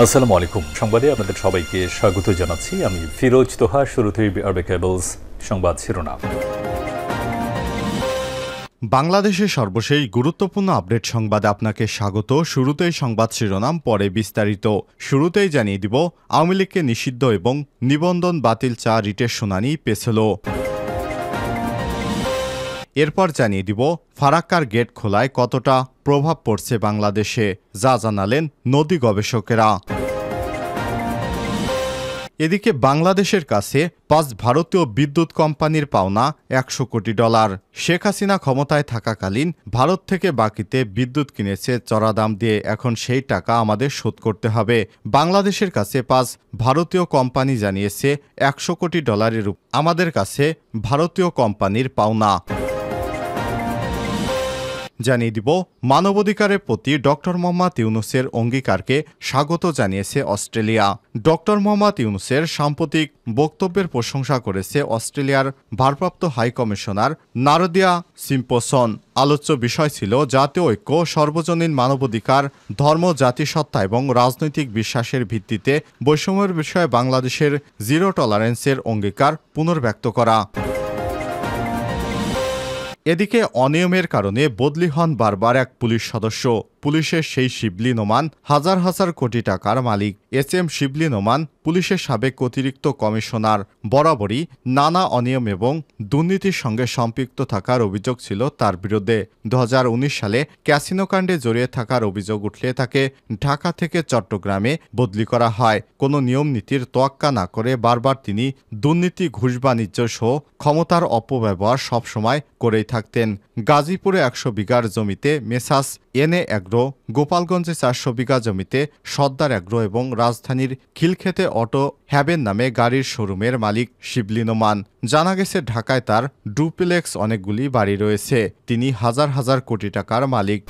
আসসালামু আলাইকুম। সংবাদে আপনাদের সবাইকে স্বাগত জানাচ্ছি। আমি ফিরোজ তোহা। শুরুতেই আরবে কেবলস সংবাদ শিরোনাম। বাংলাদেশের সর্বশেষ গুরুত্বপূর্ণ আপডেট সংবাদে আপনাকে স্বাগত। শুরুতেই সংবাদ শিরোনাম, পরে বিস্তারিত। শুরুতেই জানিয়ে দিব, আওয়ামী লীগকে নিষিদ্ধ এবং নিবন্ধন বাতিল চা রিটের শুনানি পেছল। এরপর জানিয়ে দিব, ফারাক্কার গেট খোলায় কতটা প্রভাব পড়ছে বাংলাদেশে, যা জানালেন নদী গবেষকেরা। এদিকে বাংলাদেশের কাছে 5 ভারতীয় বিদ্যুৎ কোম্পানির পাওনা $100 কোটি। শেখ হাসিনা ক্ষমতায় থাকাকালীন ভারত থেকে বাকিতে বিদ্যুৎ কিনেছে চড়া দাম দিয়ে, এখন সেই টাকা আমাদের শোধ করতে হবে। বাংলাদেশের কাছে 5 ভারতীয় কোম্পানি জানিয়েছে $100 কোটি আমাদের কাছে ভারতীয় কোম্পানির পাওনা। জানিয়ে দিব, মানবাধিকারের প্রতি ডক্টর মোহাম্মদ ইউনূসের অঙ্গীকারকে স্বাগত জানিয়েছে অস্ট্রেলিয়া। ডক্টর মোহাম্মদ ইউনূসের সাম্প্রতিক বক্তব্যের প্রশংসা করেছে অস্ট্রেলিয়ার ভারপ্রাপ্ত হাই কমিশনার নারদিয়া সিম্পসন। আলোচ্য বিষয় ছিল জাতীয় ঐক্য, সর্বজনীন মানবাধিকার, ধর্ম, জাতিসত্তা এবং রাজনৈতিক বিশ্বাসের ভিত্তিতে বৈষম্যের বিষয়ে বাংলাদেশের জিরো টলারেন্সের অঙ্গীকার পুনর্ব্যক্ত করা। এদিকে অনিয়মের কারণে বদলি হন বারবার এক পুলিশ সদস্য। পুলিশের সেই শিবলি নোমান হাজার হাজার কোটি টাকার মালিক এস.এম. শিবলি নোমান পুলিশের সাবেক অতিরিক্ত কমিশনার। বরাবরই নানা অনিয়ম এবং দুর্নীতির সঙ্গে সম্পৃক্ত থাকার অভিযোগ ছিল তার বিরুদ্ধে। 2019 সালে ক্যাসিনো কাণ্ডে জড়িয়ে থাকার অভিযোগ উঠলে তাকে ঢাকা থেকে চট্টগ্রামে বদলি করা হয়। কোনো নিয়ম নীতির তোয়াক্কা না করে বারবার তিনি দুর্নীতি, ঘুষ, বাণিজ্য সহ ক্ষমতার অপব্যবহার সবসময় করেই থাকতেন। গাজীপুরে 100 বিঘার জমিতে মেসাস এনএ অ্যাগ্রো, গোপালগঞ্জে 400 বিঘা জমিতে সর্দার অ্যাগ্রো এবং রাজধানীর খিলক্ষেতে অটো হ্যাবেন নামে গাড়ির শোরুমের মালিক শিবলি নোমান। জানা গেছে ঢাকায় তার ডুপ্লেক্স অনেকগুলি বাড়ি রয়েছে। তিনি হাজার হাজার কোটি টাকার মালিক।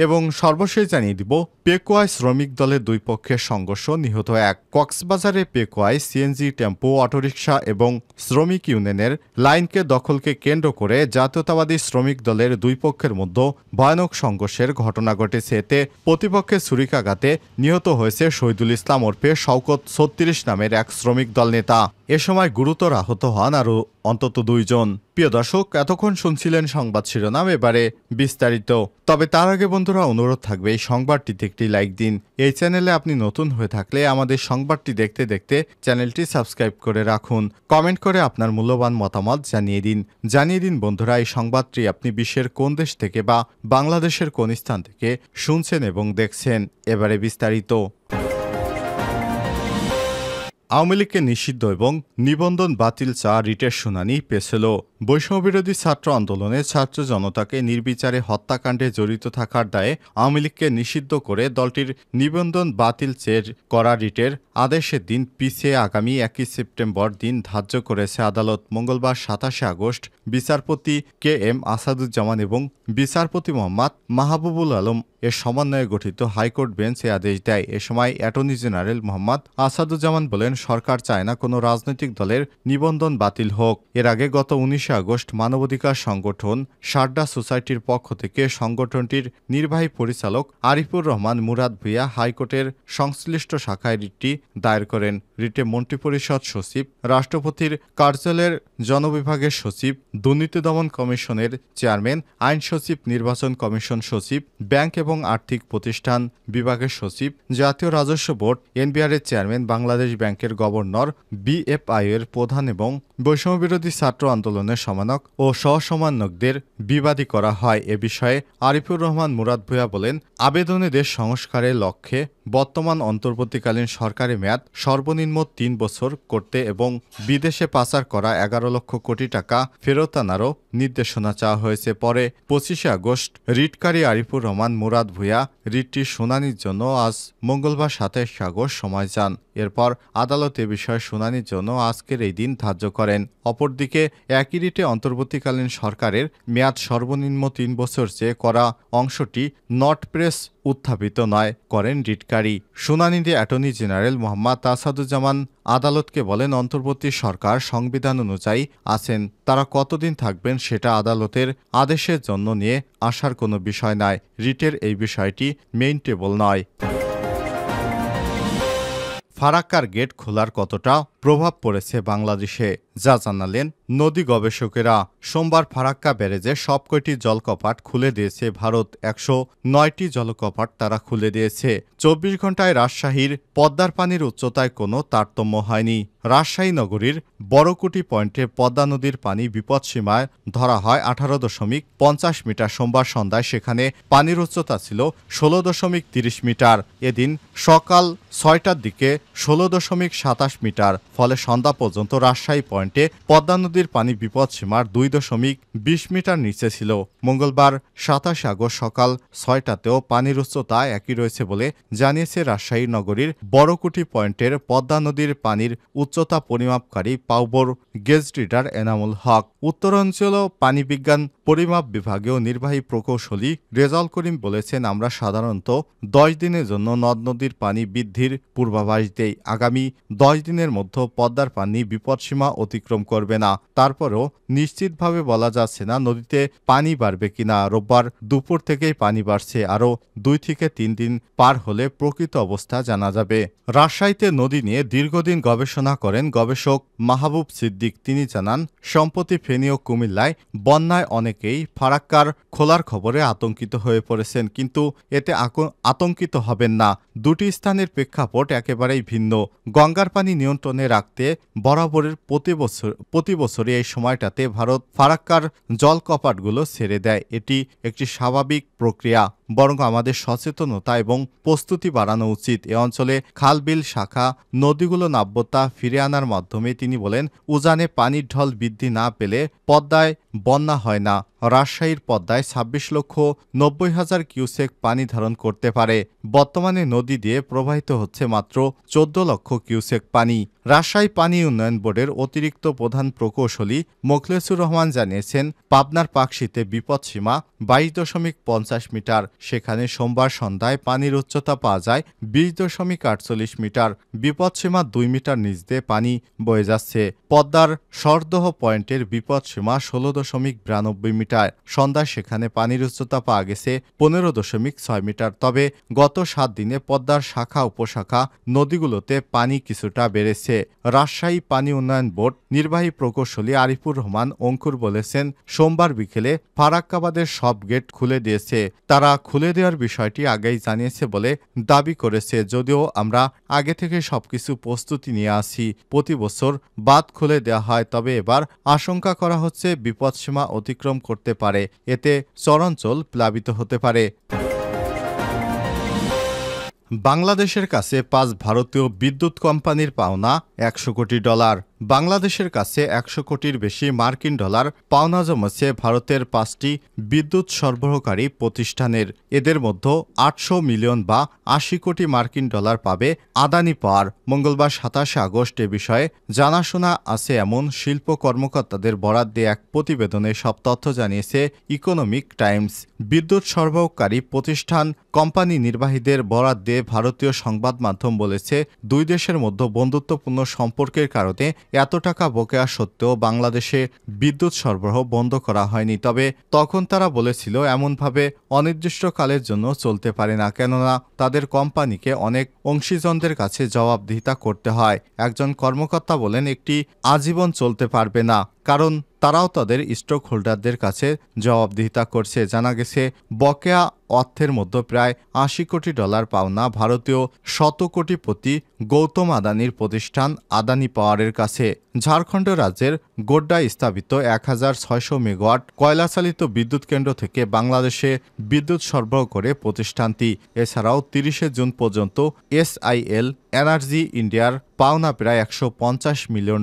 এবং সর্বশেষ জানিয়ে দিব, পেকুয়ায় শ্রমিক দলের দুই পক্ষের সংঘর্ষ, নিহত এক। কক্সবাজারে পেকুয়ায় সিএনজি, টেম্পো, অটোরিকশা এবং শ্রমিক ইউনিয়নের লাইনকে দখলকে কেন্দ্র করে জাতীয়তাবাদী শ্রমিক দলের দুই পক্ষের মধ্যে ভয়ানক সংঘর্ষের ঘটনা ঘটেছে। এতে প্রতিপক্ষের ছুরিকাঘাতে নিহত হয়েছে শহীদুল ইসলাম ওরফে শওকত 36 নামের এক শ্রমিক দল নেতা। এ সময় গুরুতর আহত হন আরও অন্তত 2 জন। প্রিয় দর্শক, এতক্ষণ শুনছিলেন সংবাদ শিরোনাম, এবারে বিস্তারিত। তবে তার আগে বন্ধুরা, অনুরোধ থাকবে এই সংবাদটিতে একটি লাইক দিন। এই চ্যানেলে আপনি নতুন হয়ে থাকলে আমাদের সংবাদটি দেখতে দেখতে চ্যানেলটি সাবস্ক্রাইব করে রাখুন। কমেন্ট করে আপনার মূল্যবান মতামত জানিয়ে দিন বন্ধুরা, এই সংবাদটি আপনি বিশ্বের কোন দেশ থেকে বা বাংলাদেশের কোন স্থান থেকে শুনছেন এবং দেখছেন। এবারে বিস্তারিত। আওয়ামী লীগকে নিষিদ্ধ এবং নিবন্ধন বাতিল চা রিটের শুনানি পেছল। বৈষম্যবিরোধী ছাত্র আন্দোলনে ছাত্র জনতাকে নির্বিচারে হত্যাকাণ্ডে জড়িত থাকার দায়ে আওয়ামী লীগকে নিষিদ্ধ করে দলটির নিবন্ধন বাতিল করা রিটের আদেশের দিন পিছিয়ে আগামী 1 সেপ্টেম্বর দিন ধার্য করেছে আদালত। মঙ্গলবার 27 আগস্ট বিচারপতি কে.এম. আসাদুজ্জামান এবং বিচারপতি মোহাম্মদ মাহবুবুল আলম এর সমন্বয়ে গঠিত হাইকোর্ট বেঞ্চ এ আদেশ দেয়। এ সময় অ্যাটর্নি জেনারেল মোহাম্মদ আসাদুজ্জামান বলেন, সরকার চায় না কোনো রাজনৈতিক দলের নিবন্ধন বাতিল হোক। এর আগে গত 19 আগস্ট মানবাধিকার সংগঠন সারদা সোসাইটির পক্ষ থেকে সংগঠনটির নির্বাহী পরিচালক আরিফুর রহমান মুরাদ ভূঁইয়া হাইকোর্টের সংশ্লিষ্ট শাখায় রিটটি দায়ের করেন। রিটে মন্ত্রিপরিষদ সচিব, রাষ্ট্রপতির কার্যালয়ের জনবিভাগের সচিব, দুর্নীতি দমন কমিশনের চেয়ারম্যান, আইন সচিব, নির্বাচন কমিশন সচিব, ব্যাংক এবং আর্থিক প্রতিষ্ঠান বিভাগের সচিব, জাতীয় রাজস্ব বোর্ড এনবিআর এর চেয়ারম্যান, বাংলাদেশ ব্যাংকের গভর্নর, বিএফআই এর প্রধান এবং বৈষম্যবিরোধী ছাত্র আন্দোলনের সমন্বয়ক ও সহসমন্বয়কদের বিবাদী করা হয়। এ বিষয়ে আরিফুর রহমান মুরাদ ভূঁইয়া বলেন, আবেদনে দেশ সংস্কারের লক্ষ্যে বর্তমান অন্তর্বর্তীকালীন সরকারি মেয়াদ সর্বনিম্ন 3 বছর করতে এবং বিদেশে পাচার করা 11 লক্ষ কোটি টাকা ফেরত আনারও নির্দেশনা চাওয়া হয়েছে। পরে 25 আগস্ট রিটকারী আরিফুর রহমান মুরাদ ভূঁইয়া রিটটির শুনানির জন্য আজ মঙ্গলবার 27 আগস্ট সময় চান। এরপর আদালত এ বিষয়ে শুনানির জন্য আজকের এই দিন ধার্য করেন। অপরদিকে একই রিটে অন্তর্বর্তীকালীন সরকারের মেয়াদ সর্বনিম্ন ৩ বছর চেয়ে করা অংশটি নট প্রেস উত্থাপিত নয় করেন রিটকারী। শুনানিতে অ্যাটর্নি জেনারেল মোহাম্মদ আসাদুজ্জামান আদালতকে বলেন, অন্তর্বর্তী সরকার সংবিধান অনুযায়ী আছেন, তারা কতদিন থাকবেন সেটা আদালতের আদেশের জন্য নিয়ে আসার কোনো বিষয় নয়। রিটের এই বিষয়টি মেইনটেবল নয়। ফারাক্কার গেট খোলার কতটা প্রভাব পড়েছে বাংলাদেশে, যা জানালেন নদী গবেষকেরা। সোমবার ফারাক্কা ব্যারেজে সবকটি জলকপাট খুলে দিয়েছে ভারত। ১০৯টি জলকপাট তারা খুলে দিয়েছে। ২৪ ঘন্টায় রাজশাহীর পদ্মার পানির উচ্চতায় কোনো তারতম্য হয়নি। রাজশাহী নগরীর বড়কুটি পয়েন্টে পদ্মা নদীর পানি বিপদসীমায় ধরা হয় ১৮.৫০ মিটার। সোমবার সন্ধ্যায় সেখানে পানির উচ্চতা ছিল ১৬.৩০ মিটার। এদিন সকাল ৬টার দিকে ১৬.২৭ মিটার। ফলে সন্ধ্যা পর্যন্ত রাজশাহী পয়েন্টে পদ্মা নদীর পানি বিপদসীমার ২.২০ মিটার নিচে ছিল। মঙ্গলবার ২৭ আগস্ট সকাল ৬টাতেও পানির উচ্চতা একই রয়েছে বলে জানিয়েছে রাজশাহী নগরীর বড়কুটি পয়েন্টের পদ্মা নদীর পানির উচ্চতা পরিমাপকারী পাউবোর গেজ রিডার এনামুল হক। উত্তরাঞ্চল পানি বিজ্ঞান পরিমাপ বিভাগীয় নির্বাহী প্রকৌশলী রেজাউল করিম বলেছেন, আমরা সাধারণত ১০ দিনের জন্য নদ নদীর পানি বৃদ্ধির পূর্বাভাস দেই। আগামী ১০ দিনের মধ্যে পদ্মার পানি বিপদসীমা অতিক্রম করবে না। তারপরেও নিশ্চিতভাবে বলা যাচ্ছে না নদীতে পানি বাড়বে কিনা। রোববার দুপুর থেকেই পানি বাড়ছে। আরও ২ থেকে ৩ দিন পার হলে প্রকৃত অবস্থা জানা যাবে। রাজশাহীতে নদী নিয়ে দীর্ঘদিন গবেষণা করেন গবেষক মাহবুব সিদ্দিক। তিনি জানান, সম্প্রতি ফেনী ও কুমিল্লায় বন্যায় অনেকেই ফারাক্কার খোলার খবরে আতঙ্কিত হয়ে পড়েছেন, কিন্তু এতে আতঙ্কিত হবেন না। দুটি স্থানের প্রেক্ষাপট একেবারেই ভিন্ন। গঙ্গার পানি নিয়ন্ত্রণে রাখতে বরাবরের প্রতি বছরই এই সময়টাতে ভারত ফারাক্কার জলকপাটগুলো ছেড়ে দেয়। এটি একটি স্বাভাবিক প্রক্রিয়া, বরং আমাদের সচেতনতা এবং প্রস্তুতি বাড়ানো উচিত। এ অঞ্চলে খাল বিল শাখা নদীগুলো নাব্যতা ফিরে আনার মাধ্যমে তিনি বলেন, উজানে পানির ঢল বৃদ্ধি না পেলে পদ্মায় বন্যা হয় না। রাজশাহীর পদ্মায় ২৬,৯০,০০০ কিউসেক পানি ধারণ করতে পারে। বর্তমানে নদী দিয়ে প্রবাহিত হচ্ছে মাত্র ১৪ লক্ষ কিউসেক পানি। রাজশাহী পানি উন্নয়ন বোর্ডের অতিরিক্ত প্রধান প্রকৌশলী মোখলেছুর রহমান জানিয়েছেন, পাবনার পাকশীতে বিপদসীমা ২২.৫০ মিটার। সেখানে সোমবার সন্ধ্যায় পানির উচ্চতা পাওয়া যায় ২০.৪৮ মিটার। বিপদসীমা ২ মিটার নিচ দিয়ে পানি বয়ে যাচ্ছে। পদ্মার সরদহ পয়েন্টের বিপদসীমা ১৬.৯২ মিটার। সন্ধ্যায় সেখানে পানির উচ্চতা পাওয়া গেছে ১৫.৬ মিটার। তবে গত ৭ দিনে পদ্মার শাখা উপশাখা নদীগুলোতে পানি কিছুটা বেড়েছে। রাজশাহী পানি উন্নয়ন বোর্ড নির্বাহী প্রকৌশলী আরিফুর রহমান অঙ্কুর বলেছেন, সোমবার বিকেলে ফারাক্কাবাদের সব গেট খুলে দিয়েছে। তারা খুলে দেওয়ার বিষয়টি আগেই জানিয়েছে বলে দাবি করেছে। যদিও আমরা আগে থেকে সবকিছু প্রস্তুতি নিয়ে আসি। প্রতি বছর বাঁধ খুলে দেওয়া হয়, তবে এবার আশঙ্কা করা হচ্ছে বিপদসীমা অতিক্রম করতে পারে। এতে চরাঞ্চল প্লাবিত হতে পারে। বাংলাদেশের কাছে ৫ ভারতীয় বিদ্যুৎ কোম্পানির পাওনা $১০০ কোটি। বাংলাদেশের কাছে ১০০ কোটির বেশি মার্কিন ডলার পাওনা জমেছে ভারতের ৫টি বিদ্যুৎ সরবরাহকারী প্রতিষ্ঠানের। এদের মধ্যে ৮০০ মিলিয়ন বা ৮০ কোটি মার্কিন ডলার পাবে আদানি পাওয়ার। মঙ্গলবার ২৭ আগস্ট এ বিষয়ে জানাশোনা আছে এমন শিল্প কর্মকর্তাদের বরাত দিয়ে এক প্রতিবেদনে সব তথ্য জানিয়েছে ইকোনমিক টাইমস। বিদ্যুৎ সরবরাহকারী প্রতিষ্ঠান কোম্পানি নির্বাহীদের বরাত দিয়ে ভারতীয় সংবাদ মাধ্যম বলেছে, দুই দেশের মধ্যে বন্ধুত্বপূর্ণ সম্পর্কের কারণে এত টাকা বকেয়া সত্ত্বেও বাংলাদেশে বিদ্যুৎ সরবরাহ বন্ধ করা হয়নি। তবে তখন তারা বলেছিল, এমনভাবে অনির্দিষ্টকালের জন্য চলতে পারে না, কেননা তাদের কোম্পানিকে অনেক অংশীজনদের কাছে জবাবদিহিতা করতে হয়। একজন কর্মকর্তা বলেন, একটি আজীবন চলতে পারবে না, কারণ তারাও তাদের স্টক হোল্ডারদের কাছে জবাবদিহিতা করছে। জানা গেছে, বকেয়া অর্থের মধ্যে প্রায় $৮০ কোটি পাওনা ভারতীয় ১০০ কোটিপতি গৌতম আদানির প্রতিষ্ঠান আদানি পাওয়ারের কাছে। ঝাড়খণ্ড রাজ্যের গোড্ডায় স্থাপিত ১৬০০ মেগাওয়াট কয়লাচালিত বিদ্যুৎ কেন্দ্র থেকে বাংলাদেশে বিদ্যুৎ সরবরাহ করে প্রতিষ্ঠানটি। এছাড়াও ৩০ জুন পর্যন্ত SIL এনার্জি ইন্ডিয়ার পাওনা প্রায় $150 মিলিয়ন।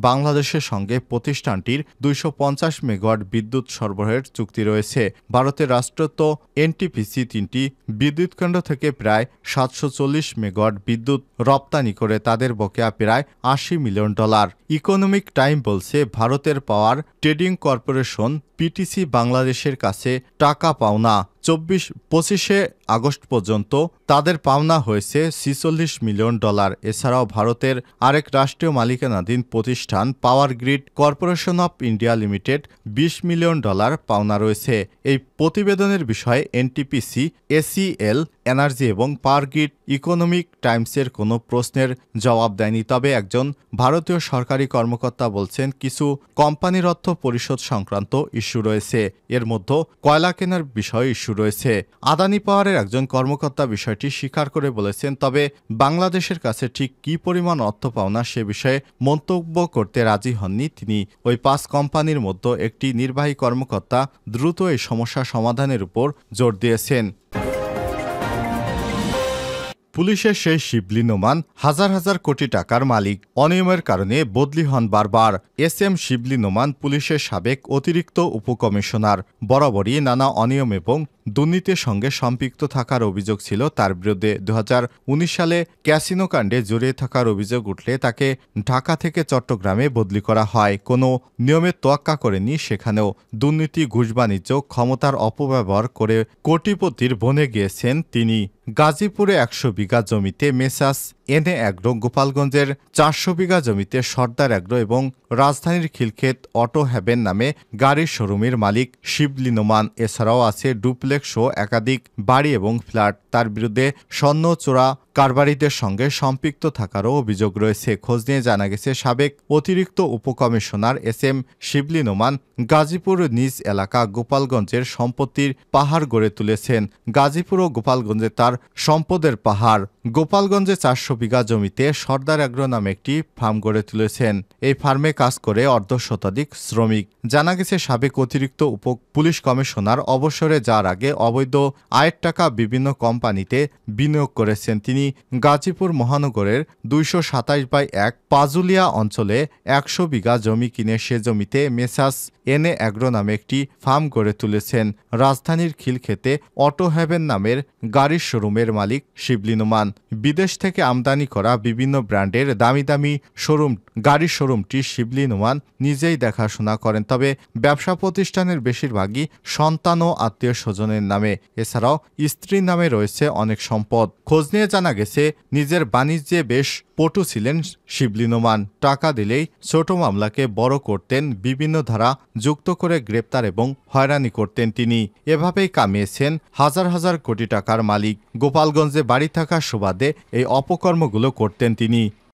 বাংলাদেশের সঙ্গে প্রতিষ্ঠানটির 250 মেগাওয়াট বিদ্যুৎ সরবরাহের চুক্তি রয়েছে। ভারতের রাষ্ট্রায়ত্ত এনটিপিসি 3টি বিদ্যুৎকেন্দ্র থেকে প্রায় 740 মেগাওয়াট বিদ্যুৎ রপ্তানি করে তাদের বকেয়া প্রায় $80 মিলিয়ন। ইকোনমিক টাইম বলছে, ভারতের পাওয়ার ট্রেডিং কর্পোরেশন পিটিসি বাংলাদেশের কাছে টাকা পাওনা 25শে আগস্ট পর্যন্ত তাদের পাওনা হয়েছে $46 মিলিয়ন। এছাড়াও ভারতের আরেক রাষ্ট্রীয় মালিকানাধীন প্রতিষ্ঠান power grid corporation of India limited $20 million পাওনা রয়েছে। এই প্রতিবেদনের বিষয়ে এনটিপিসি, এসিএল এনার্জি এবং পাওয়ার গ্রিড ইকোনমিক টাইমসের কোনো প্রশ্নের জবাব দেয়নি। তবে একজন ভারতীয় সরকারি কর্মকর্তা বলছেন, কিছু কোম্পানির অর্থ পরিশোধ সংক্রান্ত ইস্যু রয়েছে, এর মধ্যে কয়লা কেনার বিষয়ে ইস্যু রয়েছে। আদানি পাওয়ারের একজন কর্মকর্তা বিষয়টি স্বীকার করে বলেছেন, তবে বাংলাদেশের কাছে ঠিক কী পরিমাণ অর্থ পাওনা সে বিষয়ে মন্তব্য করতে রাজি হননি তিনি। ওই 5 কোম্পানির মধ্যে একটি নির্বাহী কর্মকর্তা দ্রুত এই সমস্যা সমাধানের উপর জোর দিয়েছেন। পুলিশের সেই শিবলি নোমান হাজার হাজার কোটি টাকার মালিক, অনিয়মের কারণে বদলি হন বারবার। এস.এম. শিবলি নোমান পুলিশের সাবেক অতিরিক্ত উপকমিশনার। বরাবরই নানা অনিয়ম এবং দুর্নীতির সঙ্গে সম্পৃক্ত থাকার অভিযোগ ছিল তার বিরুদ্ধে। 2019 সালে ক্যাসিনো কাণ্ডে জড়িয়ে থাকার অভিযোগ উঠলে তাকে ঢাকা থেকে চট্টগ্রামে বদলি করা হয়। কোনো নিয়মের তোয়াক্কা করেনি সেখানেও। দুর্নীতি, ঘুষ বাণিজ্য, ক্ষমতার অপব্যবহার করে কোটিপতির বনে গিয়েছেন তিনি। গাজীপুরে 100 বিঘা জমিতে মেসাস এনে অ্যাগ্রো, গোপালগঞ্জের 400 বিঘা জমিতে সর্দার অ্যাগ্রো এবং রাজধানীর খিলক্ষেত অটো হ্যাভেন নামে গাড়ির শোরুমের মালিক শিবলি নোমান। এছাড়াও আছে ডুপ্লেক্স ও একাধিক বাড়ি এবং ফ্ল্যাট। তার বিরুদ্ধে স্বর্ণ চোরা কারবারিদের সঙ্গে সম্পৃক্ত থাকারও অভিযোগ রয়েছে। খোঁজ নিয়ে জানা গেছে, সাবেক অতিরিক্ত উপকমিশনার এস.এম. শিবলি নোমান গাজীপুর নিজ এলাকা গোপালগঞ্জের সম্পত্তির পাহাড় গড়ে তুলেছেন। গাজীপুর ও গোপালগঞ্জে তার সম্পদের পাহাড়। গোপালগঞ্জে 400 বিঘা জমিতে সর্দার অ্যাগ্রো নামে একটি ফার্ম গড়ে তুলেছেন। এই ফার্মে কাজ করে অর্ধশতাধিক শ্রমিক। জানা গেছে, সাবেক অতিরিক্ত পুলিশ কমিশনার অবসরে যাওয়ার আগে অবৈধ আয়ের টাকা বিভিন্ন কোম্পানিতে বিনিয়োগ করেছেন তিনি। গাজীপুর মহানগরের 227/1 পাজুলিয়া অঞ্চলে 100 বিঘা জমি কিনে সে জমিতে মেসাস এনে অ্যাগ্রো নামে একটি ফার্ম গড়ে তুলেছেন। রাজধানীর খিলক্ষেতে অটো হ্যাভেন নামের গাড়ির শোরুমের মালিক শিবলি নোমান। বিদেশ থেকে আমদানি করা বিভিন্ন ব্র্যান্ডের দামি দামি গাড়ির শোরুমটি শিবলি নোমান নিজেই দেখাশোনা করেন। তবে ব্যবসা প্রতিষ্ঠানের বেশিরভাগই সন্তান ও আত্মীয় স্বজনের নামে। এছাড়াও স্ত্রীর নামে রয়েছে অনেক সম্পদ। খোঁজ নিয়ে জানা গেছে, নিজের বাণিজ্যে বেশ পটু ছিলেন শিবলি নোমান। টাকা দিলেই ছোট মামলাকে বড় করতেন, বিভিন্ন ধারা যুক্ত করে গ্রেপ্তার এবং হয়রানি করতেন তিনি। এভাবেই কামিয়েছেন হাজার হাজার কোটি টাকার মালিক। গোপালগঞ্জে বাড়ি থাকার সুবাদে এই অপকর্মগুলো করতেন তিনি।